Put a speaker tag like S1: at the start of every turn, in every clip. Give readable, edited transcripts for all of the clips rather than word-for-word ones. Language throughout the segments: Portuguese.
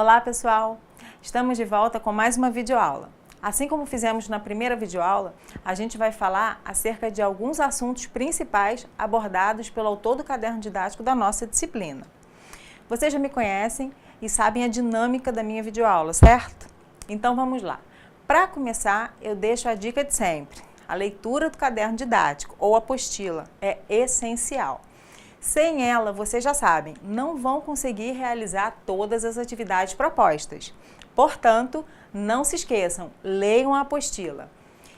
S1: Olá pessoal, estamos de volta com mais uma videoaula. Assim como fizemos na primeira videoaula, a gente vai falar acerca de alguns assuntos principais abordados pelo autor do caderno didático da nossa disciplina. Vocês já me conhecem e sabem a dinâmica da minha videoaula, certo? Então vamos lá. Para começar, eu deixo a dica de sempre. A leitura do caderno didático ou apostila é essencial. Sem ela, vocês já sabem, não vão conseguir realizar todas as atividades propostas. Portanto, não se esqueçam, leiam a apostila.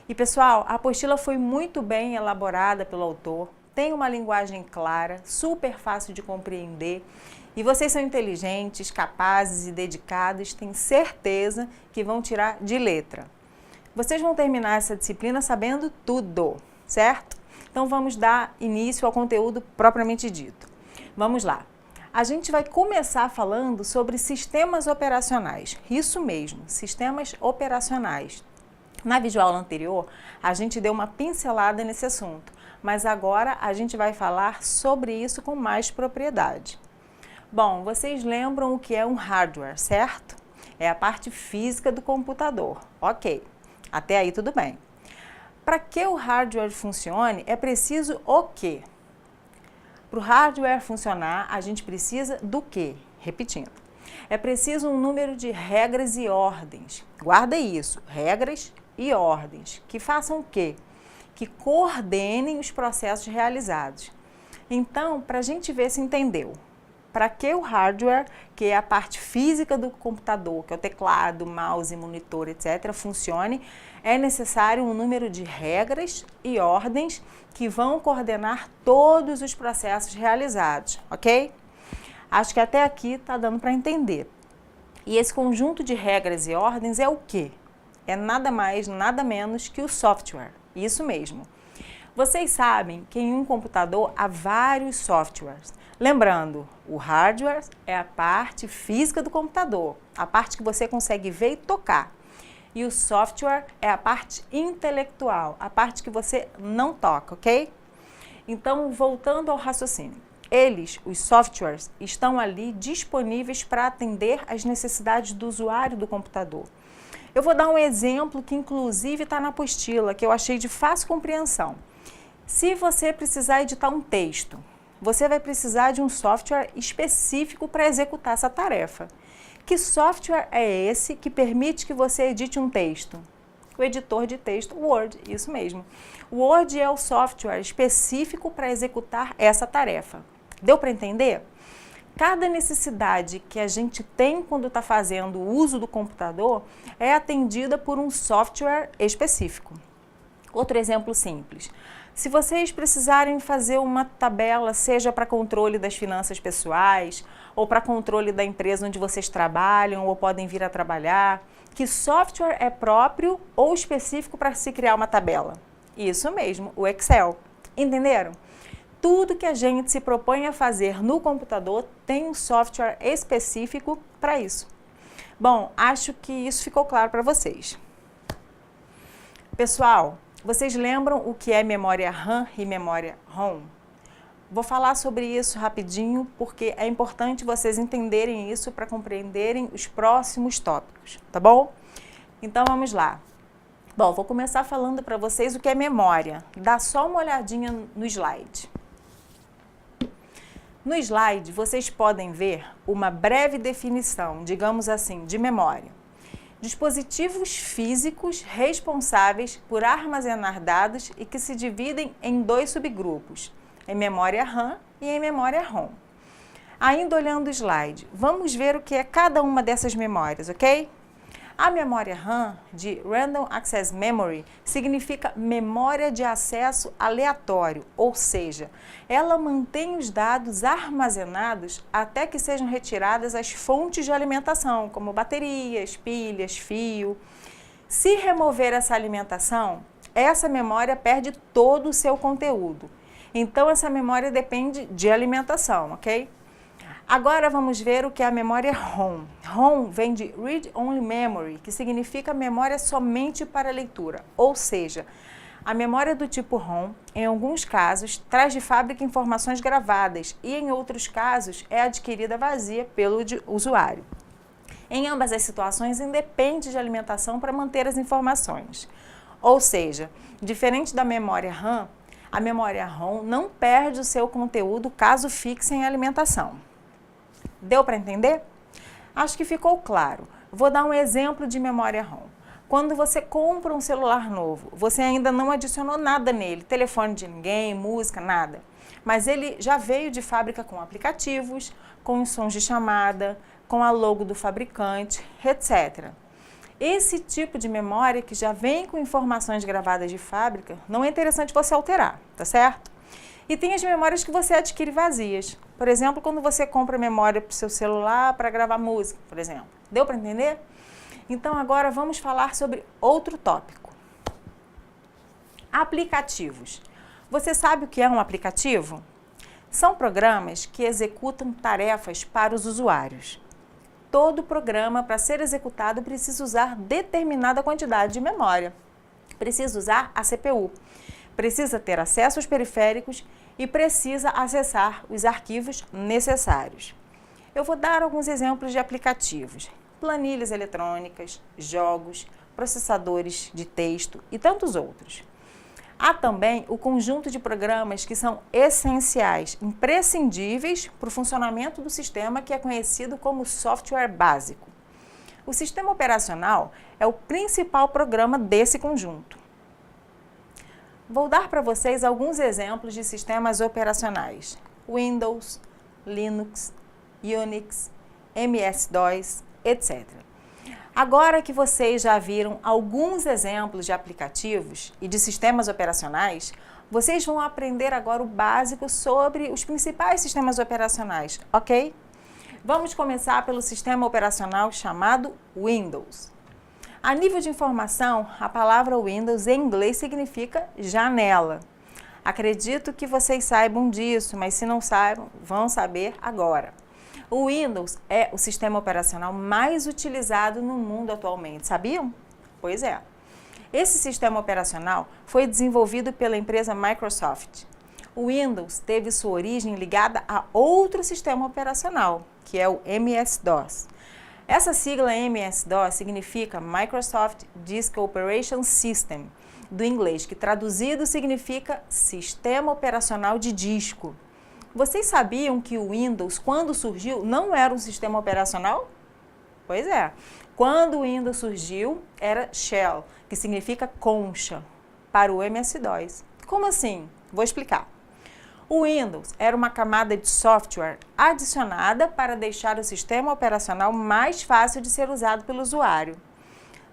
S1: E pessoal, a apostila foi muito bem elaborada pelo autor, tem uma linguagem clara, super fácil de compreender, e vocês são inteligentes, capazes e dedicados, tenho certeza que vão tirar de letra. Vocês vão terminar essa disciplina sabendo tudo, certo? Então vamos dar início ao conteúdo propriamente dito. Vamos lá. A gente vai começar falando sobre sistemas operacionais. Isso mesmo, sistemas operacionais. Na videoaula anterior, a gente deu uma pincelada nesse assunto, mas agora a gente vai falar sobre isso com mais propriedade. Bom, vocês lembram o que é um hardware, certo? É a parte física do computador. Ok, até aí tudo bem. Para que o hardware funcione, é preciso o quê? Para o hardware funcionar, a gente precisa do quê? Repetindo. É preciso um número de regras e ordens. Guarda isso, regras e ordens. Que façam o quê? Que coordenem os processos realizados. Então, para a gente ver se entendeu. Para que o hardware, que é a parte física do computador, que é o teclado, mouse, monitor, etc., funcione, é necessário um número de regras e ordens que vão coordenar todos os processos realizados, ok? Acho que até aqui está dando para entender. E esse conjunto de regras e ordens é o quê? É nada mais, nada menos que o software. Isso mesmo. Vocês sabem que em um computador há vários softwares. Lembrando, o hardware é a parte física do computador, a parte que você consegue ver e tocar. E o software é a parte intelectual, a parte que você não toca, ok? Então, voltando ao raciocínio. Eles, os softwares, estão ali disponíveis para atender às necessidades do usuário do computador. Eu vou dar um exemplo que inclusive está na apostila, que eu achei de fácil compreensão. Se você precisar editar um texto, você vai precisar de um software específico para executar essa tarefa. Que software é esse que permite que você edite um texto? O editor de texto Word, isso mesmo. O Word é o software específico para executar essa tarefa. Deu para entender? Cada necessidade que a gente tem quando está fazendo o uso do computador é atendida por um software específico. Outro exemplo simples. Se vocês precisarem fazer uma tabela, seja para controle das finanças pessoais, ou para controle da empresa onde vocês trabalham ou podem vir a trabalhar, que software é próprio ou específico para se criar uma tabela? Isso mesmo, o Excel. Entenderam? Tudo que a gente se propõe a fazer no computador tem um software específico para isso. Bom, acho que isso ficou claro para vocês. Pessoal, vocês lembram o que é memória RAM e memória ROM? Vou falar sobre isso rapidinho, porque é importante vocês entenderem isso para compreenderem os próximos tópicos, tá bom? Então vamos lá. Bom, vou começar falando para vocês o que é memória. Dá só uma olhadinha no slide. No slide, vocês podem ver uma breve definição, digamos assim, de memória. Dispositivos físicos responsáveis por armazenar dados e que se dividem em dois subgrupos, em memória RAM e em memória ROM. Ainda olhando o slide, vamos ver o que é cada uma dessas memórias, ok? A memória RAM, de Random Access Memory, significa memória de acesso aleatório, ou seja, ela mantém os dados armazenados até que sejam retiradas as fontes de alimentação, como baterias, pilhas, fio. Se remover essa alimentação, essa memória perde todo o seu conteúdo. Então, essa memória depende de alimentação, ok? Agora vamos ver o que é a memória ROM. ROM vem de Read Only Memory, que significa memória somente para leitura, ou seja, a memória do tipo ROM, em alguns casos, traz de fábrica informações gravadas e em outros casos é adquirida vazia pelo usuário. Em ambas as situações, independe de alimentação para manter as informações. Ou seja, diferente da memória RAM, a memória ROM não perde o seu conteúdo caso fixe em alimentação. Deu para entender? Acho que ficou claro. Vou dar um exemplo de memória ROM. Quando você compra um celular novo, você ainda não adicionou nada nele, telefone de ninguém, música, nada. Mas ele já veio de fábrica com aplicativos, com os sons de chamada, com a logo do fabricante, etc. Esse tipo de memória que já vem com informações gravadas de fábrica, não é interessante você alterar, tá certo? E tem as memórias que você adquire vazias. Por exemplo, quando você compra memória para o seu celular para gravar música, por exemplo. Deu para entender? Então agora vamos falar sobre outro tópico. Aplicativos. Você sabe o que é um aplicativo? São programas que executam tarefas para os usuários. Todo programa, para ser executado, precisa usar determinada quantidade de memória. Precisa usar a CPU. Precisa ter acesso aos periféricos e precisa acessar os arquivos necessários. Eu vou dar alguns exemplos de aplicativos. Planilhas eletrônicas, jogos, processadores de texto e tantos outros. Há também o conjunto de programas que são essenciais, imprescindíveis para o funcionamento do sistema, que é conhecido como software básico. O sistema operacional é o principal programa desse conjunto. Vou dar para vocês alguns exemplos de sistemas operacionais: Windows, Linux, Unix, MS-DOS, etc. Agora que vocês já viram alguns exemplos de aplicativos e de sistemas operacionais, vocês vão aprender agora o básico sobre os principais sistemas operacionais, ok? Vamos começar pelo sistema operacional chamado Windows. A nível de informação, a palavra Windows em inglês significa janela. Acredito que vocês saibam disso, mas se não saibam, vão saber agora. O Windows é o sistema operacional mais utilizado no mundo atualmente, sabiam? Pois é. Esse sistema operacional foi desenvolvido pela empresa Microsoft. O Windows teve sua origem ligada a outro sistema operacional, que é o MS-DOS. Essa sigla MS-DOS significa Microsoft Disk Operating System, do inglês, que traduzido significa Sistema Operacional de Disco. Vocês sabiam que o Windows, quando surgiu, não era um sistema operacional? Pois é. Quando o Windows surgiu, era Shell, que significa concha, para o MS-DOS. Como assim? Vou explicar. O Windows era uma camada de software adicionada para deixar o sistema operacional mais fácil de ser usado pelo usuário.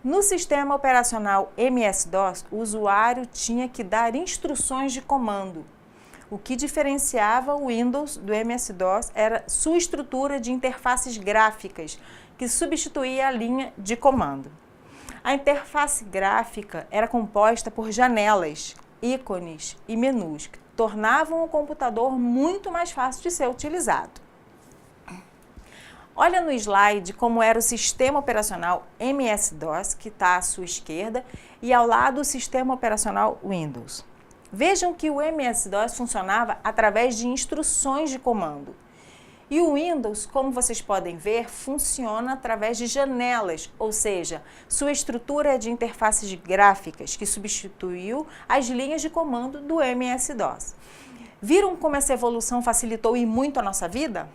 S1: No sistema operacional MS-DOS, o usuário tinha que dar instruções de comando. O que diferenciava o Windows do MS-DOS era sua estrutura de interfaces gráficas, que substituía a linha de comando. A interface gráfica era composta por janelas, ícones e menus, que tornavam o computador muito mais fácil de ser utilizado. Olha no slide como era o sistema operacional MS-DOS, que está à sua esquerda, e ao lado o sistema operacional Windows. Vejam que o MS-DOS funcionava através de instruções de comando. E o Windows, como vocês podem ver, funciona através de janelas, ou seja, sua estrutura é de interfaces gráficas, que substituiu as linhas de comando do MS-DOS. Viram como essa evolução facilitou e muito a nossa vida?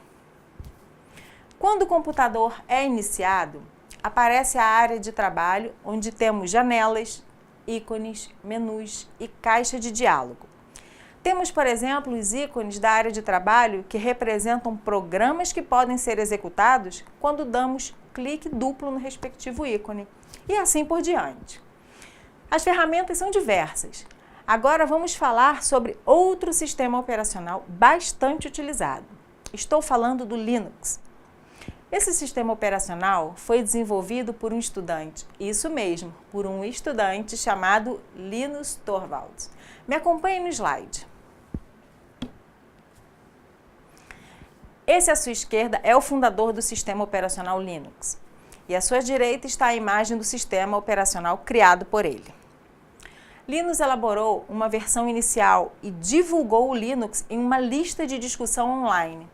S1: Quando o computador é iniciado, aparece a área de trabalho, onde temos janelas, ícones, menus e caixa de diálogo. Temos, por exemplo, os ícones da área de trabalho, que representam programas que podem ser executados quando damos clique duplo no respectivo ícone, e assim por diante. As ferramentas são diversas. Agora vamos falar sobre outro sistema operacional bastante utilizado. Estou falando do Linux. Esse sistema operacional foi desenvolvido por um estudante, isso mesmo, por um estudante chamado Linus Torvalds. Me acompanhe no slide. Esse à sua esquerda é o fundador do sistema operacional Linux. E à sua direita está a imagem do sistema operacional criado por ele. Linus elaborou uma versão inicial e divulgou o Linux em uma lista de discussão online.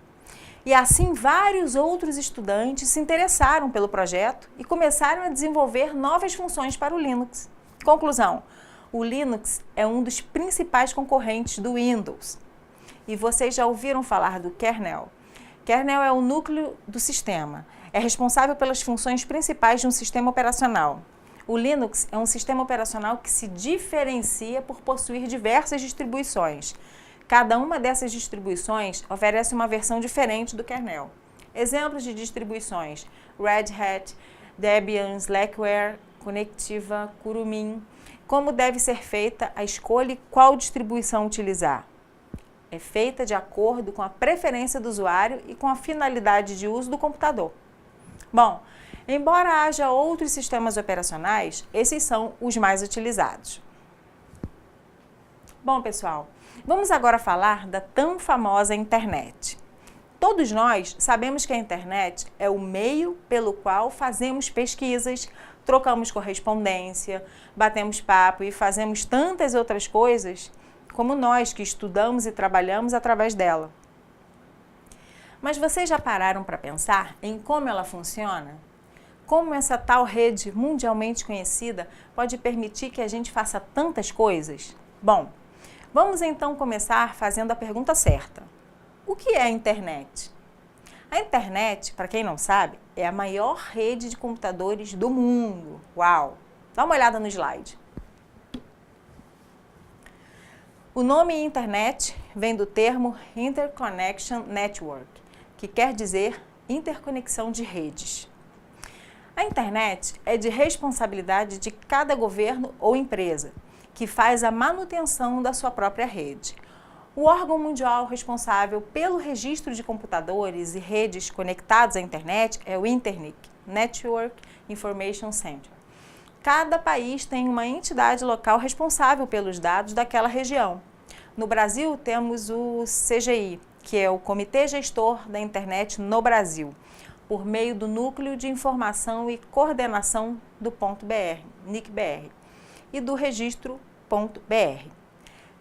S1: E assim vários outros estudantes se interessaram pelo projeto e começaram a desenvolver novas funções para o Linux. Conclusão: o Linux é um dos principais concorrentes do Windows. E vocês já ouviram falar do kernel? Kernel é o núcleo do sistema. É responsável pelas funções principais de um sistema operacional. O Linux é um sistema operacional que se diferencia por possuir diversas distribuições. Cada uma dessas distribuições oferece uma versão diferente do kernel. Exemplos de distribuições: Red Hat, Debian, Slackware, Conectiva, Kurumin. Como deve ser feita a escolha e qual distribuição utilizar? É feita de acordo com a preferência do usuário e com a finalidade de uso do computador. Bom, embora haja outros sistemas operacionais, esses são os mais utilizados. Bom, pessoal, vamos agora falar da tão famosa internet. Todos nós sabemos que a internet é o meio pelo qual fazemos pesquisas, trocamos correspondência, batemos papo e fazemos tantas outras coisas como nós que estudamos e trabalhamos através dela. Mas vocês já pararam para pensar em como ela funciona? Como essa tal rede mundialmente conhecida pode permitir que a gente faça tantas coisas? Bom, vamos então começar fazendo a pergunta certa. O que é a internet? A internet, para quem não sabe, é a maior rede de computadores do mundo. Uau! Dá uma olhada no slide. O nome internet vem do termo Interconnection Network, que quer dizer interconexão de redes. A internet é de responsabilidade de cada governo ou empresa, que faz a manutenção da sua própria rede. O órgão mundial responsável pelo registro de computadores e redes conectados à internet é o INTERNIC, Network Information Center. Cada país tem uma entidade local responsável pelos dados daquela região. No Brasil, temos o CGI, que é o Comitê Gestor da Internet no Brasil, por meio do Núcleo de Informação e Coordenação do .br, NIC-BR, e do Registro.br.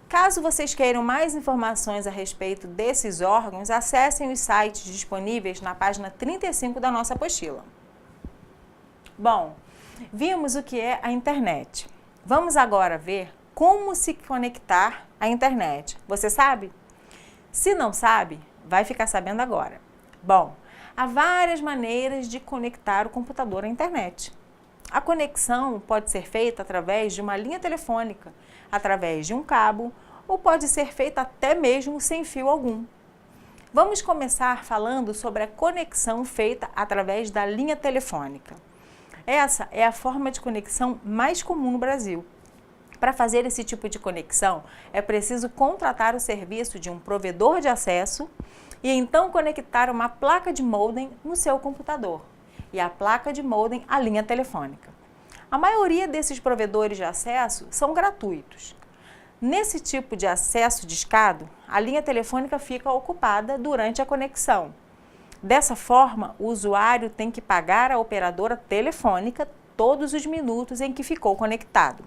S1: Caso vocês queiram mais informações a respeito desses órgãos, acessem os sites disponíveis na página 35 da nossa apostila. Bom, vimos o que é a internet. Vamos agora ver como se conectar à internet. Você sabe? Se não sabe, vai ficar sabendo agora. Bom, há várias maneiras de conectar o computador à internet. A conexão pode ser feita através de uma linha telefônica, através de um cabo, ou pode ser feita até mesmo sem fio algum. Vamos começar falando sobre a conexão feita através da linha telefônica. Essa é a forma de conexão mais comum no Brasil. Para fazer esse tipo de conexão, é preciso contratar o serviço de um provedor de acesso e então conectar uma placa de modem no seu computador e a placa de modem à linha telefônica. A maioria desses provedores de acesso são gratuitos. Nesse tipo de acesso discado, a linha telefônica fica ocupada durante a conexão. Dessa forma, o usuário tem que pagar à operadora telefônica todos os minutos em que ficou conectado.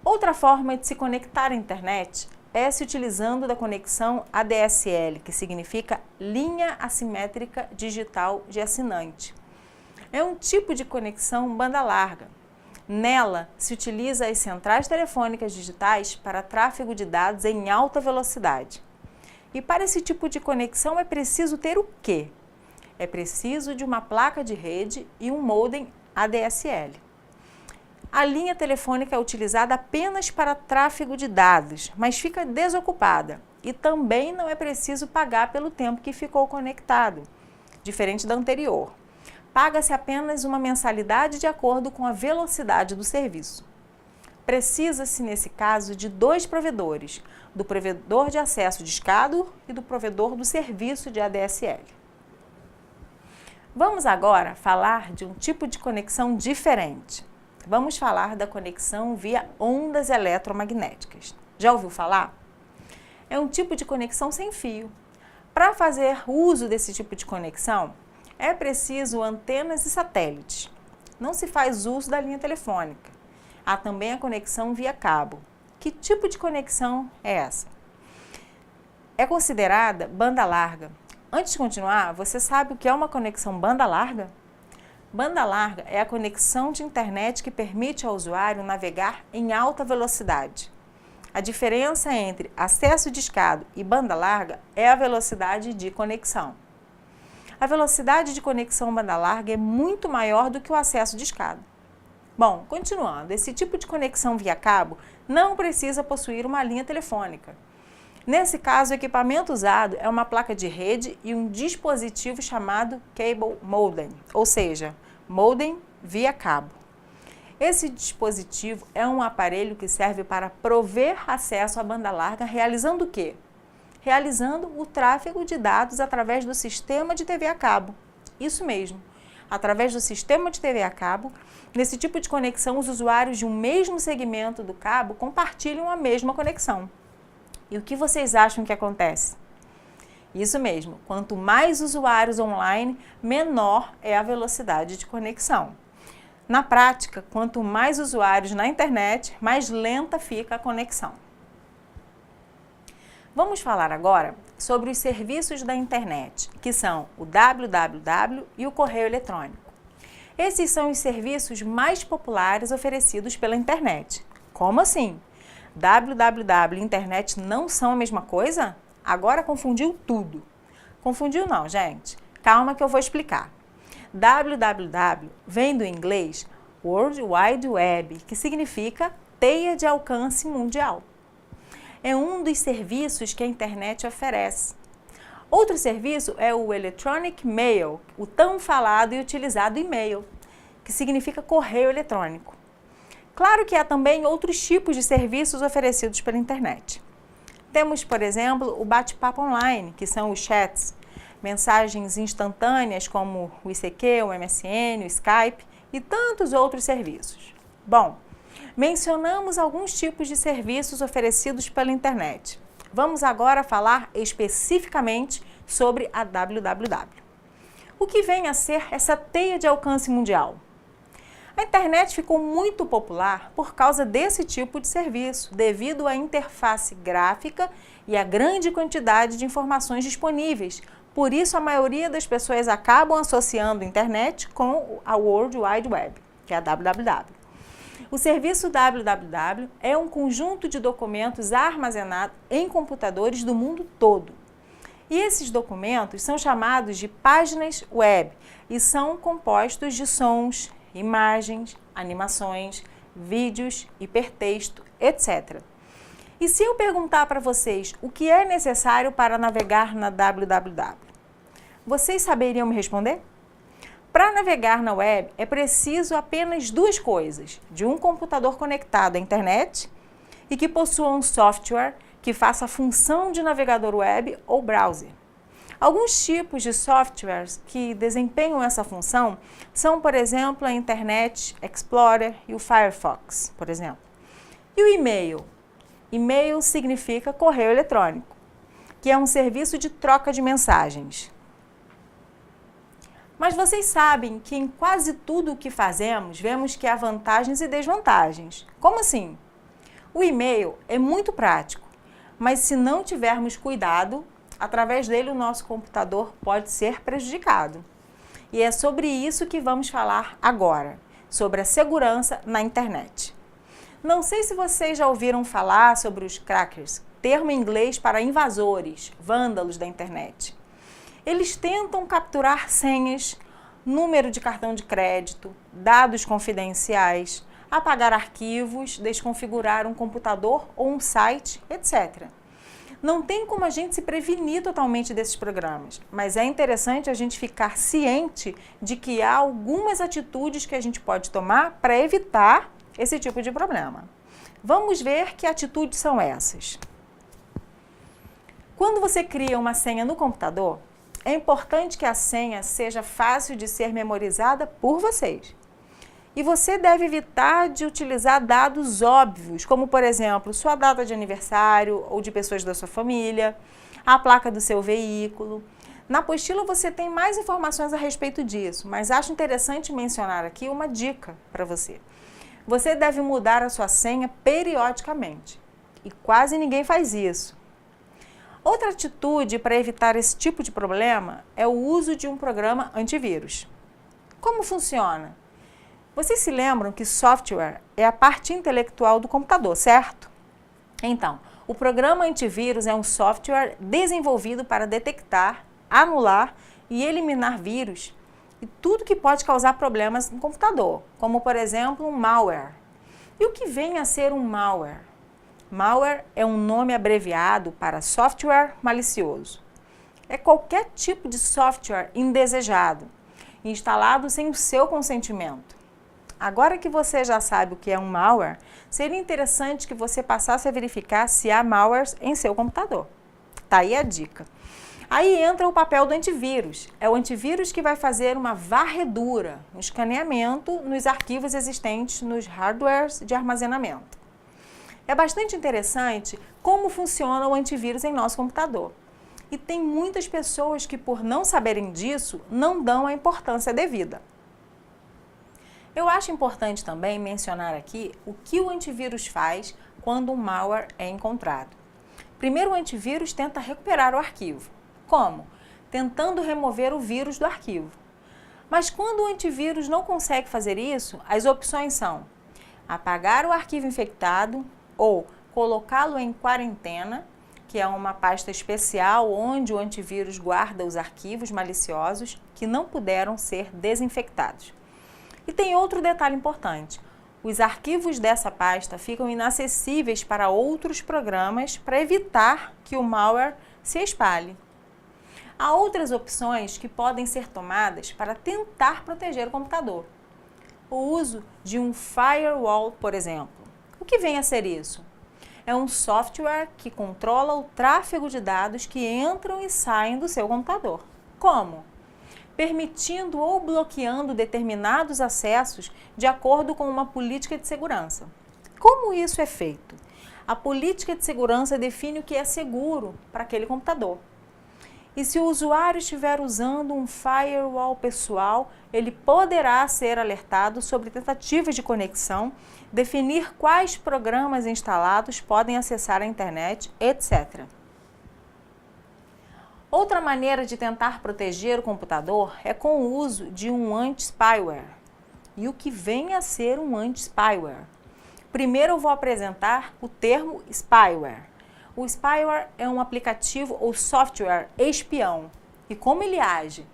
S1: Outra forma de se conectar à internet é se utilizando da conexão ADSL, que significa Linha Assimétrica Digital de Assinante. É um tipo de conexão banda larga. Nela, se utiliza as centrais telefônicas digitais para tráfego de dados em alta velocidade. E para esse tipo de conexão é preciso ter o quê? É preciso de uma placa de rede e um modem ADSL. A linha telefônica é utilizada apenas para tráfego de dados, mas fica desocupada e também não é preciso pagar pelo tempo que ficou conectado, diferente da anterior. Paga-se apenas uma mensalidade de acordo com a velocidade do serviço. Precisa-se, nesse caso, de dois provedores, do provedor de acesso discado e do provedor do serviço de ADSL. Vamos agora falar de um tipo de conexão diferente. Vamos falar da conexão via ondas eletromagnéticas. Já ouviu falar? É um tipo de conexão sem fio. Para fazer uso desse tipo de conexão, é preciso antenas e satélites. Não se faz uso da linha telefônica. Há também a conexão via cabo. Que tipo de conexão é essa? É considerada banda larga, Antes de continuar, você sabe o que é uma conexão banda larga? Banda larga é a conexão de internet que permite ao usuário navegar em alta velocidade. A diferença entre acesso discado e banda larga é a velocidade de conexão. A velocidade de conexão banda larga é muito maior do que o acesso discado. Bom, continuando, esse tipo de conexão via cabo não precisa possuir uma linha telefônica. Nesse caso, o equipamento usado é uma placa de rede e um dispositivo chamado Cable Modem, ou seja, modem via cabo. Esse dispositivo é um aparelho que serve para prover acesso à banda larga, realizando o quê? Realizando o tráfego de dados através do sistema de TV a cabo. Isso mesmo, através do sistema de TV a cabo. Nesse tipo de conexão, os usuários de um mesmo segmento do cabo compartilham a mesma conexão. E o que vocês acham que acontece? Isso mesmo, quanto mais usuários online, menor é a velocidade de conexão. Na prática, quanto mais usuários na internet, mais lenta fica a conexão. Vamos falar agora sobre os serviços da internet, que são o www e o correio eletrônico. Esses são os serviços mais populares oferecidos pela internet. Como assim? www e internet não são a mesma coisa? Agora confundiu tudo. Confundiu não, gente. Calma que eu vou explicar. www vem do inglês World Wide Web, que significa teia de alcance mundial. É um dos serviços que a internet oferece. Outro serviço é o Electronic Mail, o tão falado e utilizado e-mail, que significa correio eletrônico. Claro que há também outros tipos de serviços oferecidos pela internet. Temos, por exemplo, o bate-papo online, que são os chats, mensagens instantâneas como o ICQ, o MSN, o Skype e tantos outros serviços. Bom, mencionamos alguns tipos de serviços oferecidos pela internet. Vamos agora falar especificamente sobre a www. O que vem a ser essa teia de alcance mundial? A internet ficou muito popular por causa desse tipo de serviço, devido à interface gráfica e à grande quantidade de informações disponíveis. Por isso, a maioria das pessoas acabam associando a internet com a World Wide Web, que é a www. O serviço www é um conjunto de documentos armazenados em computadores do mundo todo. E esses documentos são chamados de páginas web e são compostos de sons, imagens, animações, vídeos, hipertexto, etc. E se eu perguntar para vocês o que é necessário para navegar na www, vocês saberiam me responder? Para navegar na web é preciso apenas duas coisas: de um computador conectado à internet e que possua um software que faça a função de navegador web ou browser. Alguns tipos de softwares que desempenham essa função são, por exemplo, a Internet Explorer e o Firefox, por exemplo. E o e-mail? E-mail significa correio eletrônico, que é um serviço de troca de mensagens. Mas vocês sabem que em quase tudo o que fazemos, vemos que há vantagens e desvantagens. Como assim? O e-mail é muito prático, mas se não tivermos cuidado, através dele o nosso computador pode ser prejudicado. E é sobre isso que vamos falar agora, sobre a segurança na internet. Não sei se vocês já ouviram falar sobre os crackers, termo em inglês para invasores, vândalos da internet. Eles tentam capturar senhas, número de cartão de crédito, dados confidenciais, apagar arquivos, desconfigurar um computador ou um site, etc. Não tem como a gente se prevenir totalmente desses programas, mas é interessante a gente ficar ciente de que há algumas atitudes que a gente pode tomar para evitar esse tipo de problema. Vamos ver que atitudes são essas. Quando você cria uma senha no computador, é importante que a senha seja fácil de ser memorizada por vocês. E você deve evitar de utilizar dados óbvios, como, por exemplo, sua data de aniversário ou de pessoas da sua família, a placa do seu veículo. Na apostila você tem mais informações a respeito disso, mas acho interessante mencionar aqui uma dica para você. Você deve mudar a sua senha periodicamente, e quase ninguém faz isso. Outra atitude para evitar esse tipo de problema é o uso de um programa antivírus. Como funciona? Vocês se lembram que software é a parte intelectual do computador, certo? Então, o programa antivírus é um software desenvolvido para detectar, anular e eliminar vírus e tudo que pode causar problemas no computador, como por exemplo um malware. E o que vem a ser um malware? Malware é um nome abreviado para software malicioso. É qualquer tipo de software indesejado, instalado sem o seu consentimento. Agora que você já sabe o que é um malware, seria interessante que você passasse a verificar se há malwares em seu computador. Tá aí a dica. Aí entra o papel do antivírus. É o antivírus que vai fazer uma varredura, um escaneamento nos arquivos existentes nos hardwares de armazenamento. É bastante interessante como funciona o antivírus em nosso computador. E tem muitas pessoas que, por não saberem disso, não dão a importância devida. Eu acho importante também mencionar aqui o que o antivírus faz quando um malware é encontrado. Primeiro, o antivírus tenta recuperar o arquivo. Como? Tentando remover o vírus do arquivo. Mas quando o antivírus não consegue fazer isso, as opções são apagar o arquivo infectado ou colocá-lo em quarentena, que é uma pasta especial onde o antivírus guarda os arquivos maliciosos que não puderam ser desinfectados. E tem outro detalhe importante. Os arquivos dessa pasta ficam inacessíveis para outros programas para evitar que o malware se espalhe. Há outras opções que podem ser tomadas para tentar proteger o computador. O uso de um firewall, por exemplo. O que vem a ser isso? É um software que controla o tráfego de dados que entram e saem do seu computador. Como? Permitindo ou bloqueando determinados acessos de acordo com uma política de segurança. Como isso é feito? A política de segurança define o que é seguro para aquele computador. E se o usuário estiver usando um firewall pessoal, ele poderá ser alertado sobre tentativas de conexão, definir quais programas instalados podem acessar a internet, etc. Outra maneira de tentar proteger o computador é com o uso de um anti-spyware. E o que vem a ser um anti-spyware? Primeiro eu vou apresentar o termo spyware. O spyware é um aplicativo ou software espião. E como ele age?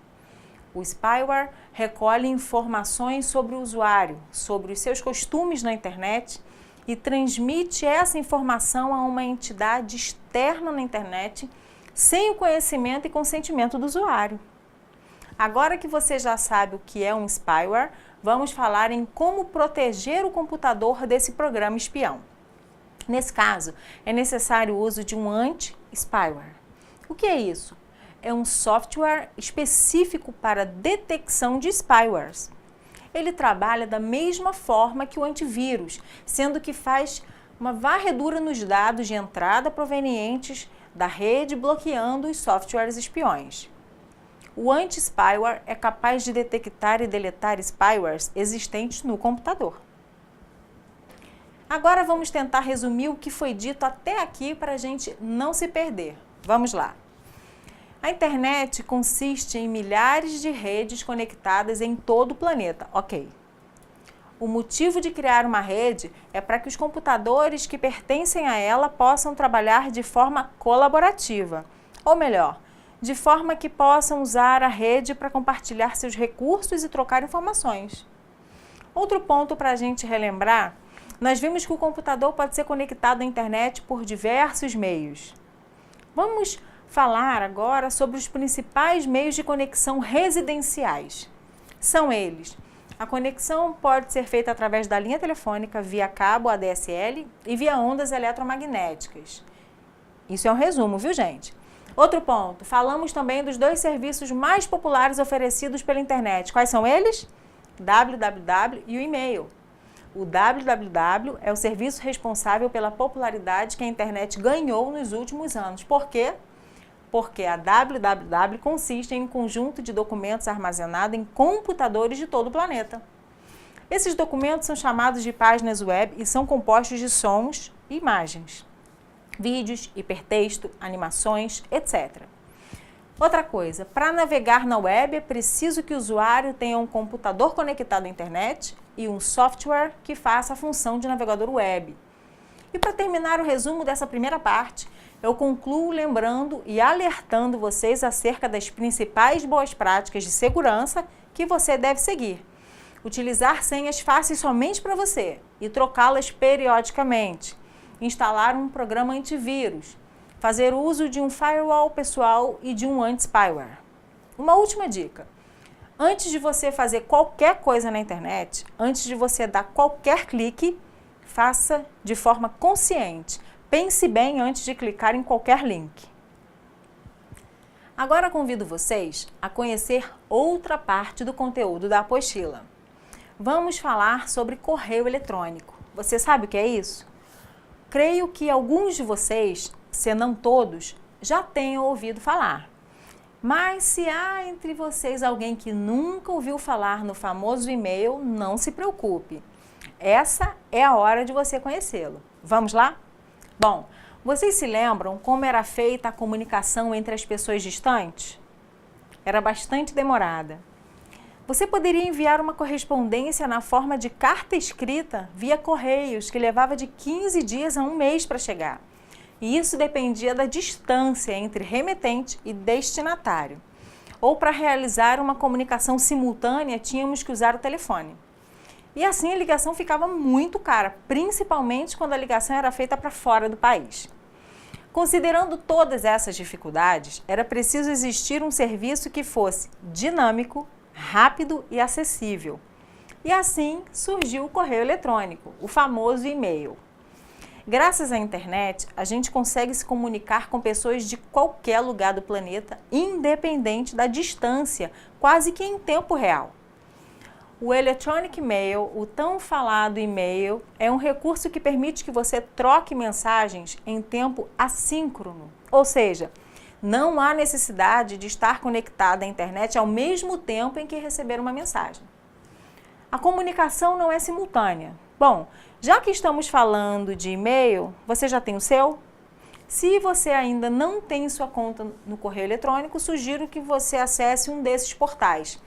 S1: O spyware recolhe informações sobre o usuário, sobre os seus costumes na internet e transmite essa informação a uma entidade externa na internet sem o conhecimento e consentimento do usuário. Agora que você já sabe o que é um spyware, vamos falar em como proteger o computador desse programa espião. Nesse caso, é necessário o uso de um anti-spyware. O que é isso? É um software específico para detecção de spywares. Ele trabalha da mesma forma que o antivírus, sendo que faz uma varredura nos dados de entrada provenientes da rede, bloqueando os softwares espiões. O anti-spyware é capaz de detectar e deletar spywares existentes no computador. Agora vamos tentar resumir o que foi dito até aqui para a gente não se perder. Vamos lá. A internet consiste em milhares de redes conectadas em todo o planeta, ok. O motivo de criar uma rede é para que os computadores que pertencem a ela possam trabalhar de forma colaborativa, ou melhor, de forma que possam usar a rede para compartilhar seus recursos e trocar informações. Outro ponto para a gente relembrar, nós vimos que o computador pode ser conectado à internet por diversos meios. Vamos falar agora sobre os principais meios de conexão residenciais. São eles: a conexão pode ser feita através da linha telefônica, via cabo ADSL e via ondas eletromagnéticas. Isso é um resumo, viu, gente? Outro ponto, falamos também dos dois serviços mais populares oferecidos pela internet. Quais são eles? www e o e-mail. O www é o serviço responsável pela popularidade que a internet ganhou nos últimos anos. Por quê? Porque a www consiste em um conjunto de documentos armazenado em computadores de todo o planeta. Esses documentos são chamados de páginas web e são compostos de sons e imagens. vídeos, hipertexto, animações, etc. Outra coisa, para navegar na web é preciso que o usuário tenha um computador conectado à internet e um software que faça a função de navegador web. E para terminar o resumo dessa primeira parte, eu concluo lembrando e alertando vocês acerca das principais boas práticas de segurança que você deve seguir. Utilizar senhas fáceis somente para você e trocá-las periodicamente. Instalar um programa antivírus. Fazer uso de um firewall pessoal e de um anti-spyware. Uma última dica. Antes de você fazer qualquer coisa na internet, antes de você dar qualquer clique, faça de forma consciente. Pense bem antes de clicar em qualquer link. Agora convido vocês a conhecer outra parte do conteúdo da apostila. Vamos falar sobre correio eletrônico. Você sabe o que é isso? Creio que alguns de vocês, se não todos, já tenham ouvido falar. Mas se há entre vocês alguém que nunca ouviu falar no famoso e-mail, não se preocupe. Essa é a hora de você conhecê-lo. Vamos lá? Bom, vocês se lembram como era feita a comunicação entre as pessoas distantes? Era bastante demorada. Você poderia enviar uma correspondência na forma de carta escrita via correios, que levava de 15 dias a um mês para chegar. E isso dependia da distância entre remetente e destinatário. Ou para realizar uma comunicação simultânea, tínhamos que usar o telefone. E assim a ligação ficava muito cara, principalmente quando a ligação era feita para fora do país. Considerando todas essas dificuldades, era preciso existir um serviço que fosse dinâmico, rápido e acessível. E assim surgiu o correio eletrônico, o famoso e-mail. Graças à internet, a gente consegue se comunicar com pessoas de qualquer lugar do planeta, independente da distância, quase que em tempo real. O Electronic Mail, o tão falado e-mail, é um recurso que permite que você troque mensagens em tempo assíncrono, ou seja, não há necessidade de estar conectado à internet ao mesmo tempo em que receber uma mensagem. A comunicação não é simultânea. Bom, já que estamos falando de e-mail, você já tem o seu? Se você ainda não tem sua conta no correio eletrônico, sugiro que você acesse um desses portais: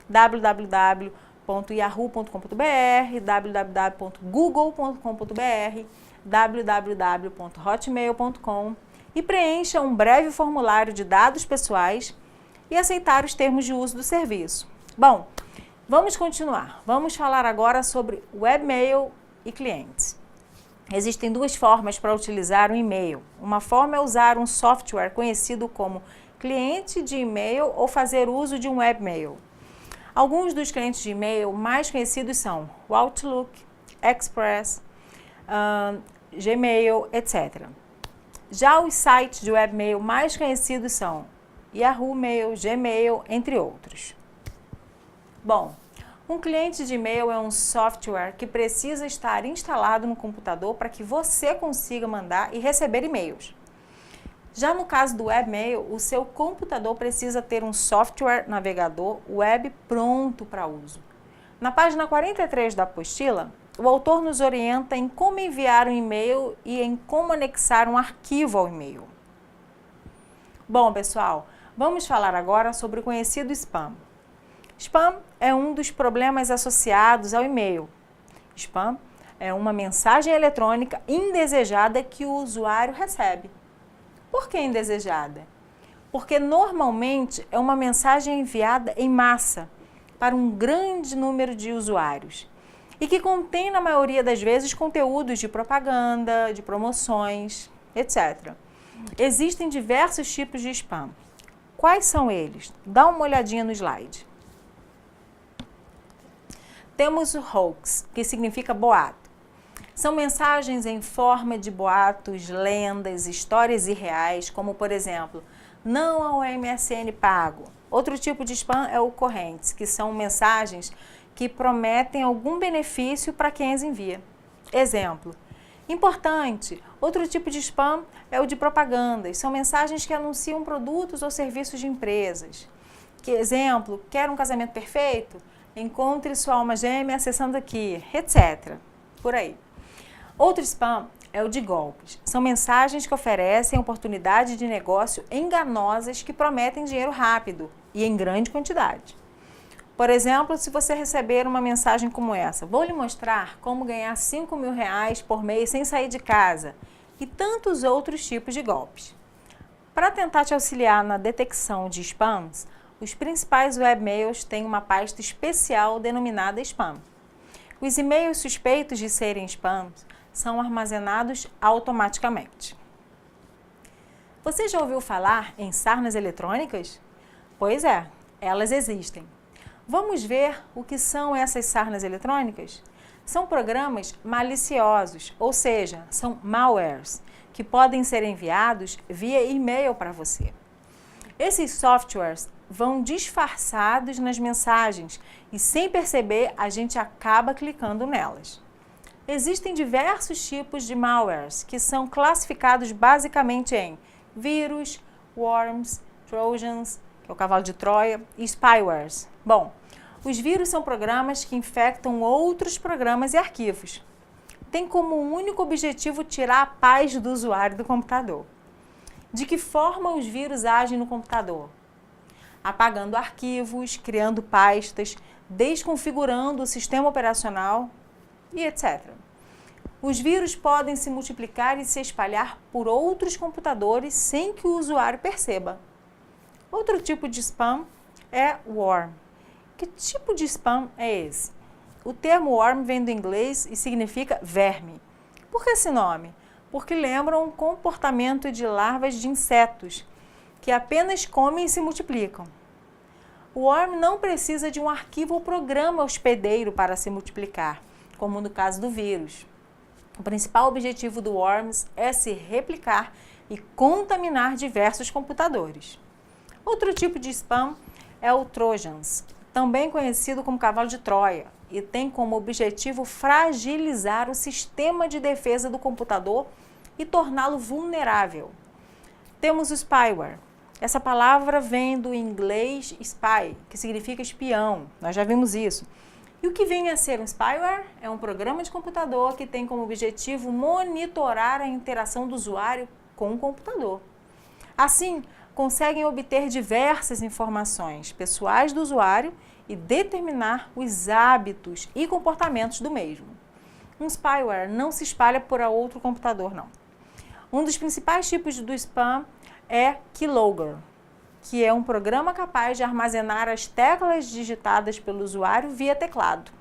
S1: www.yahoo.com.br, www.google.com.br, www.hotmail.com e preencha um breve formulário de dados pessoais e aceitar os termos de uso do serviço. Bom, vamos continuar. Vamos falar agora sobre webmail e clientes. Existem duas formas para utilizar o e-mail. Uma forma é usar um software conhecido como cliente de e-mail ou fazer uso de um webmail. Alguns dos clientes de e-mail mais conhecidos são o Outlook, Express, Gmail, etc. Já os sites de webmail mais conhecidos são Yahoo Mail, Gmail, entre outros. Bom, um cliente de e-mail é um software que precisa estar instalado no computador para que você consiga mandar e receber e-mails. Já no caso do webmail, o seu computador precisa ter um software navegador web pronto para uso. Na página 43 da apostila, o autor nos orienta em como enviar um e-mail e em como anexar um arquivo ao e-mail. Bom, pessoal, vamos falar agora sobre o conhecido spam. Spam é um dos problemas associados ao e-mail. Spam é uma mensagem eletrônica indesejada que o usuário recebe. Por que indesejada? Porque normalmente é uma mensagem enviada em massa para um grande número de usuários e que contém, na maioria das vezes, conteúdos de propaganda, de promoções, etc. Existem diversos tipos de spam. Quais são eles? Dá uma olhadinha no slide. Temos o hoax, que significa boato. São mensagens em forma de boatos, lendas, histórias irreais, como, por exemplo, não ao MSN pago. Outro tipo de spam é o correntes, que são mensagens que prometem algum benefício para quem as envia. Exemplo, importante, outro tipo de spam é o de propagandas. São mensagens que anunciam produtos ou serviços de empresas. Exemplo, quer um casamento perfeito? Encontre sua alma gêmea acessando aqui, etc. Por aí. Outro spam é o de golpes. São mensagens que oferecem oportunidade de negócio enganosas que prometem dinheiro rápido e em grande quantidade. Por exemplo, se você receber uma mensagem como essa: vou lhe mostrar como ganhar R$ 5.000 por mês sem sair de casa, e tantos outros tipos de golpes. Para tentar te auxiliar na detecção de spams, os principais webmails têm uma pasta especial denominada spam. Os e-mails suspeitos de serem spams são armazenados automaticamente. Você já ouviu falar em sarnas eletrônicas? Pois é, elas existem. Vamos ver o que são essas sarnas eletrônicas? São programas maliciosos, ou seja, são malwares, que podem ser enviados via e-mail para você. Esses softwares vão disfarçados nas mensagens e, sem perceber, a gente acaba clicando nelas. Existem diversos tipos de malwares que são classificados basicamente em vírus, worms, trojans, que é o cavalo de Troia, e spywares. Bom, os vírus são programas que infectam outros programas e arquivos. Tem como único objetivo tirar a paz do usuário do computador. De que forma os vírus agem no computador? Apagando arquivos, criando pastas, desconfigurando o sistema operacional e etc. Os vírus podem se multiplicar e se espalhar por outros computadores sem que o usuário perceba. Outro tipo de spam é worm. Que tipo de spam é esse? O termo worm vem do inglês e significa verme. Por que esse nome? Porque lembram um comportamento de larvas de insetos, que apenas comem e se multiplicam. O worm não precisa de um arquivo ou programa hospedeiro para se multiplicar, como no caso do vírus. O principal objetivo do worms é se replicar e contaminar diversos computadores. Outro tipo de spam é o trojans, também conhecido como cavalo de Troia, e tem como objetivo fragilizar o sistema de defesa do computador e torná-lo vulnerável. Temos o spyware. Essa palavra vem do inglês spy, que significa espião. Nós já vimos isso. E o que vem a ser um spyware? É um programa de computador que tem como objetivo monitorar a interação do usuário com o computador. Assim, conseguem obter diversas informações pessoais do usuário e determinar os hábitos e comportamentos do mesmo. Um spyware não se espalha por outro computador, não. Um dos principais tipos do spam é Keylogger, que é um programa capaz de armazenar as teclas digitadas pelo usuário via teclado.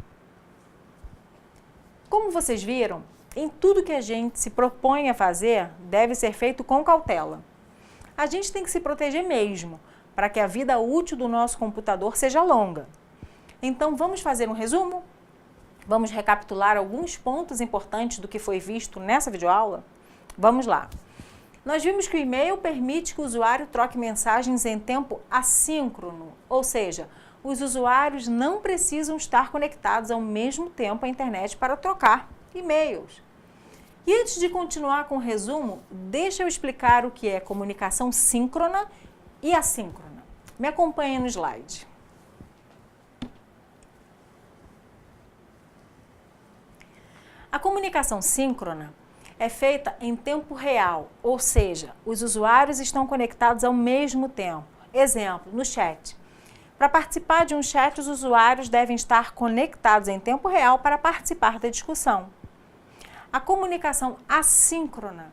S1: Como vocês viram, em tudo que a gente se propõe a fazer, deve ser feito com cautela. A gente tem que se proteger mesmo, para que a vida útil do nosso computador seja longa. Então, vamos fazer um resumo? Vamos recapitular alguns pontos importantes do que foi visto nessa videoaula? Vamos lá. Nós vimos que o e-mail permite que o usuário troque mensagens em tempo assíncrono, ou seja, os usuários não precisam estar conectados ao mesmo tempo à internet para trocar e-mails. E antes de continuar com o resumo, deixa eu explicar o que é comunicação síncrona e assíncrona. Me acompanhe no slide. A comunicação síncrona é feita em tempo real, ou seja, os usuários estão conectados ao mesmo tempo. Exemplo, no chat. Para participar de um chat, os usuários devem estar conectados em tempo real para participar da discussão. A comunicação assíncrona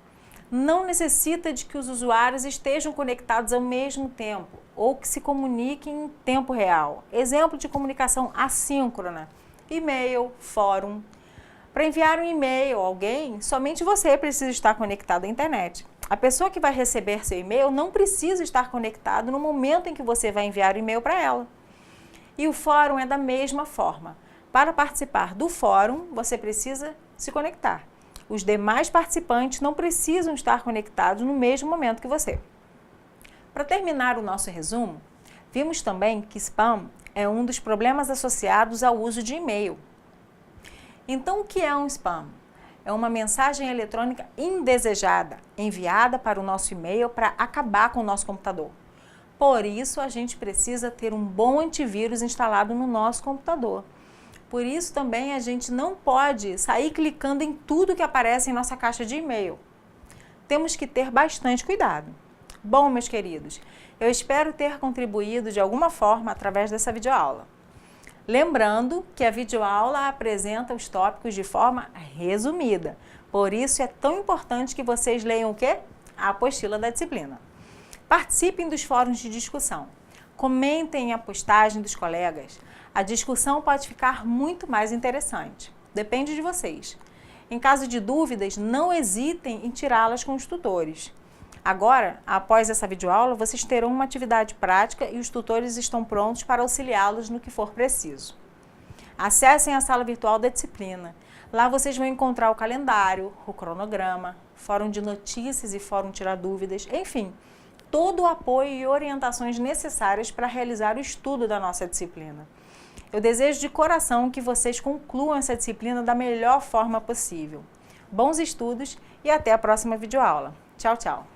S1: não necessita de que os usuários estejam conectados ao mesmo tempo ou que se comuniquem em tempo real. Exemplo de comunicação assíncrona: e-mail, fórum. Para enviar um e-mail a alguém, somente você precisa estar conectado à internet. A pessoa que vai receber seu e-mail não precisa estar conectado no momento em que você vai enviar o e-mail para ela. E o fórum é da mesma forma. Para participar do fórum, você precisa se conectar. Os demais participantes não precisam estar conectados no mesmo momento que você. Para terminar o nosso resumo, vimos também que spam é um dos problemas associados ao uso de e-mail. Então, o que é um spam? É uma mensagem eletrônica indesejada, enviada para o nosso e-mail para acabar com o nosso computador. Por isso, a gente precisa ter um bom antivírus instalado no nosso computador, Por isso também a gente não pode sair clicando em tudo que aparece em nossa caixa de e-mail. Temos que ter bastante cuidado. Bom, meus queridos, eu espero ter contribuído de alguma forma através dessa videoaula. Lembrando que a videoaula apresenta os tópicos de forma resumida. Por isso é tão importante que vocês leiam o quê? A apostila da disciplina. Participem dos fóruns de discussão. Comentem a postagem dos colegas. A discussão pode ficar muito mais interessante. Depende de vocês. Em caso de dúvidas, não hesitem em tirá-las com os tutores. Agora, após essa videoaula, vocês terão uma atividade prática e os tutores estão prontos para auxiliá-los no que for preciso. Acessem a sala virtual da disciplina. Lá vocês vão encontrar o calendário, o cronograma, fórum de notícias e fórum tirar dúvidas, enfim, todo o apoio e orientações necessárias para realizar o estudo da nossa disciplina. Eu desejo de coração que vocês concluam essa disciplina da melhor forma possível. Bons estudos e até a próxima videoaula. Tchau, tchau!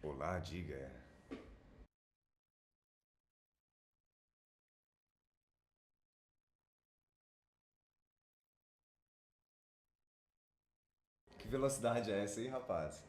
S2: Olá, diga. Que velocidade é essa aí, rapaz?